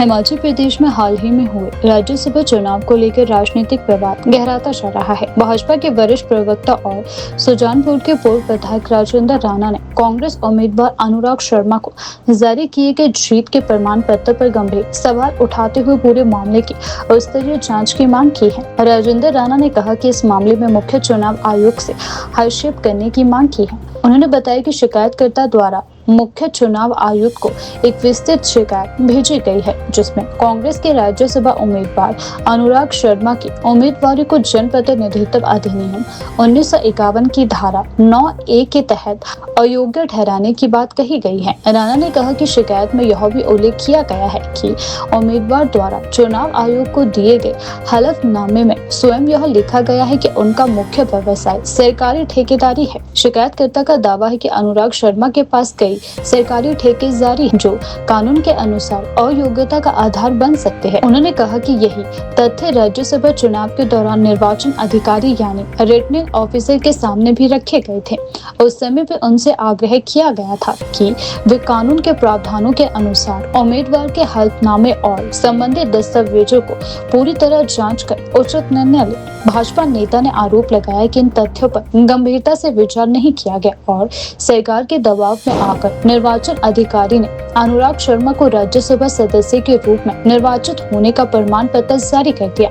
हिमाचल प्रदेश में हाल ही में हुए राज्यसभा चुनाव को लेकर राजनीतिक विवाद गहराता जा रहा है। भाजपा के वरिष्ठ प्रवक्ता और सुजानपुर के पूर्व विधायक राजेंद्र राणा ने कांग्रेस उम्मीदवार अनुराग शर्मा को जारी किए गए जीत के प्रमाण पत्र पर गंभीर सवाल उठाते हुए पूरे मामले की उच्चस्तरीय जांच की मांग की है। राजेंद्र राणा ने कहा कि इस मामले में मुख्य चुनाव आयोग से हस्तक्षेप करने की मांग की है। उन्होंने बताया कि शिकायतकर्ता द्वारा मुख्य चुनाव आयुक्त को एक विस्तृत शिकायत भेजी गई है, जिसमें कांग्रेस के राज्यसभा उम्मीदवार अनुराग शर्मा की उम्मीदवारी को जनप्रतिनिधित्व अधिनियम 1951 की धारा 9A के तहत अयोग्य ठहराने की बात कही गई है। राणा ने कहा कि शिकायत में यह भी उल्लेख किया गया है कि उम्मीदवार द्वारा चुनाव आयोग को दिए गए हलफनामे में स्वयं यह लिखा गया है कि उनका मुख्य व्यवसाय सरकारी ठेकेदारी है। शिकायतकर्ता का दावा है कि अनुराग शर्मा के पास कई सरकारी ठेके जारी जो कानून के अनुसार अयोग्यता का आधार बन सकते हैं। उन्होंने कहा कि यही तथ्य राज्यसभा चुनाव के दौरान निर्वाचन अधिकारी यानी रिटर्निंग ऑफिसर के सामने भी रखे गए थे। उस समय पे उनसे आग्रह किया गया था कि वे कानून के प्रावधानों के अनुसार उम्मीदवार के हलफनामे और संबंधित दस्तावेजों को पूरी तरह जाँच कर उचित निर्णय ले। भाजपा नेता ने आरोप लगाया कि इन तथ्यों पर गंभीरता से विचार नहीं किया गया और सरकार के दबाव में आकर निर्वाचन अधिकारी ने अनुराग शर्मा को राज्यसभा सदस्य के रूप में निर्वाचित होने का प्रमाण पत्र जारी कर दिया।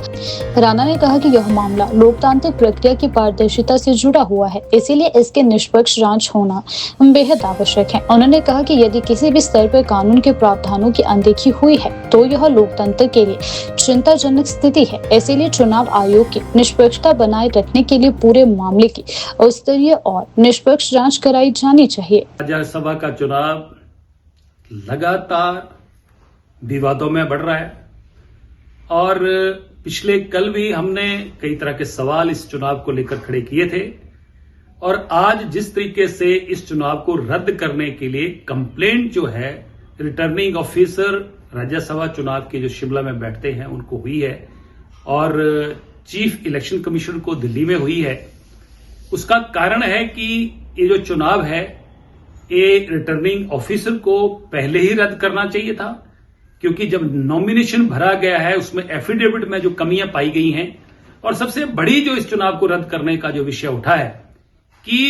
राणा ने कहा कि यह मामला लोकतांत्रिक प्रक्रिया की पारदर्शिता से जुड़ा हुआ है, इसीलिए इसके निष्पक्ष जांच होना बेहद आवश्यक है। उन्होंने कहा कि यदि किसी भी स्तर पर कानून के प्रावधानों की अनदेखी हुई है तो यह लोकतंत्र के लिए चिंताजनक स्थिति है। इसीलिए चुनाव आयोग की निष्पक्षता बनाए रखने के लिए पूरे मामले की उच्चस्तरीय और निष्पक्ष जांच कराई जानी चाहिए। राज्यसभा का चुनाव लगातार विवादों में बढ़ रहा है और पिछले कल भी हमने कई तरह के सवाल इस चुनाव को लेकर खड़े किए थे और आज जिस तरीके से इस चुनाव को रद्द करने के लिए कंप्लेंट जो है रिटर्निंग ऑफिसर राज्यसभा चुनाव के जो शिमला में बैठते हैं उनको हुई है और चीफ इलेक्शन कमिश्नर को दिल्ली में हुई है, उसका कारण है कि ये जो चुनाव है ये रिटर्निंग ऑफिसर को पहले ही रद्द करना चाहिए था, क्योंकि जब नॉमिनेशन भरा गया है उसमें एफिडेविट में जो कमियां पाई गई हैं और सबसे बड़ी जो इस चुनाव को रद्द करने का जो विषय उठा है कि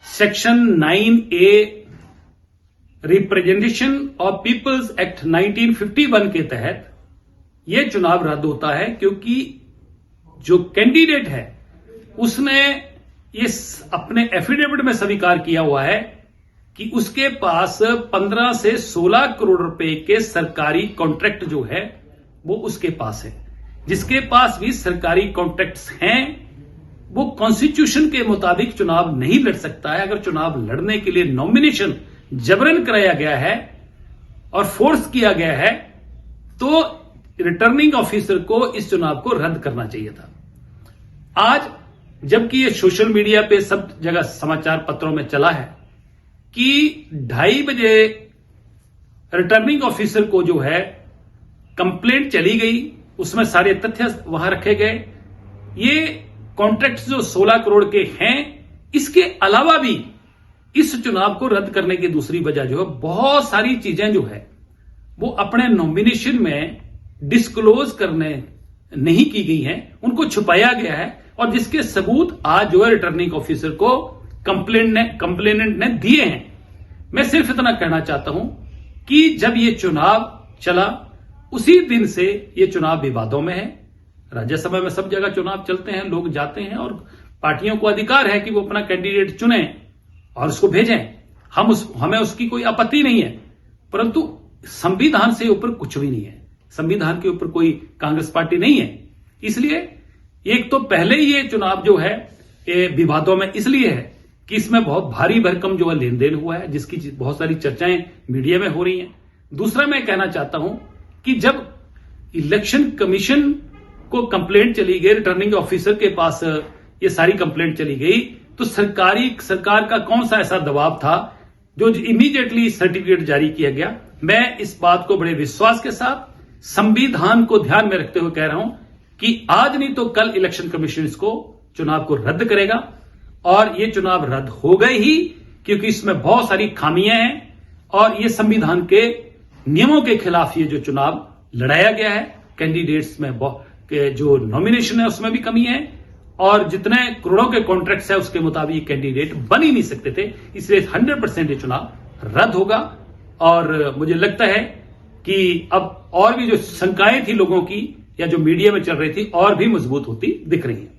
section 9A representation of people's act 1951 के तहत यह चुनाव रद्द होता है, क्योंकि जो कैंडिडेट है उसने ये अपने एफिडेविट में स्वीकार किया हुआ है कि उसके पास 15 से 16 करोड़ रुपए के सरकारी कॉन्ट्रैक्ट जो है वो उसके पास है। जिसके पास भी सरकारी कॉन्ट्रैक्ट्स हैं वो कॉन्स्टिट्यूशन के मुताबिक चुनाव नहीं लड़ सकता है। अगर चुनाव लड़ने के लिए नॉमिनेशन जबरन कराया गया है और फोर्स किया गया है तो रिटर्निंग ऑफिसर को इस चुनाव को रद्द करना चाहिए था। आज जबकि ये सोशल मीडिया पे सब जगह समाचार पत्रों में चला है कि 2:30 बजे रिटर्निंग ऑफिसर को जो है कंप्लेंट चली गई, उसमें सारे तथ्य वहां रखे गए। ये कॉन्ट्रैक्ट्स जो 16 करोड़ के हैं, इसके अलावा भी इस चुनाव को रद्द करने की दूसरी वजह जो है बहुत सारी चीजें जो है वो अपने नॉमिनेशन में डिस्क्लोज करने नहीं की गई हैं, उनको छुपाया गया है और जिसके सबूत आज जो है रिटर्निंग ऑफिसर को कंप्लेनेंट ने दिए हैं। मैं सिर्फ इतना कहना चाहता हूं कि जब ये चुनाव चला उसी दिन से ये चुनाव विवादों में है। राज्यसभा में सब जगह चुनाव चलते हैं, लोग जाते हैं और पार्टियों को अधिकार है कि वो अपना कैंडिडेट चुने और उसको भेजें। हमें उसकी कोई आपत्ति नहीं है, परंतु संविधान से ऊपर कुछ भी नहीं है। संविधान के ऊपर कोई कांग्रेस पार्टी नहीं है। इसलिए एक तो पहले ही ये चुनाव जो है ये विवादों में इसलिए है कि इसमें बहुत भारी भरकम जो है लेन देन हुआ है, जिसकी बहुत सारी चर्चाएं मीडिया में हो रही हैं। दूसरा मैं कहना चाहता हूं कि जब इलेक्शन कमीशन को कंप्लेंट चली गई, रिटर्निंग ऑफिसर के पास ये सारी कंप्लेंट चली गई, तो सरकार का कौन सा ऐसा दबाव था जो इमीडिएटली सर्टिफिकेट जारी किया गया। मैं इस बात को बड़े विश्वास के साथ संविधान को ध्यान में रखते हुए कह रहा हूं कि आज नहीं तो कल इलेक्शन कमीशन इसको चुनाव को रद्द करेगा और ये चुनाव रद्द हो गए ही, क्योंकि इसमें बहुत सारी खामियां हैं और ये संविधान के नियमों के खिलाफ ये जो चुनाव लड़ाया गया है, कैंडिडेट्स में जो नॉमिनेशन है उसमें भी कमी है और जितने करोड़ों के कॉन्ट्रैक्ट्स है उसके मुताबिक ये कैंडिडेट बन ही नहीं सकते थे, इसलिए 100% ये चुनाव रद्द होगा। और मुझे लगता है कि अब और भी जो शंकाएं थी लोगों की या जो मीडिया में चल रही थी और भी मजबूत होती दिख रही है।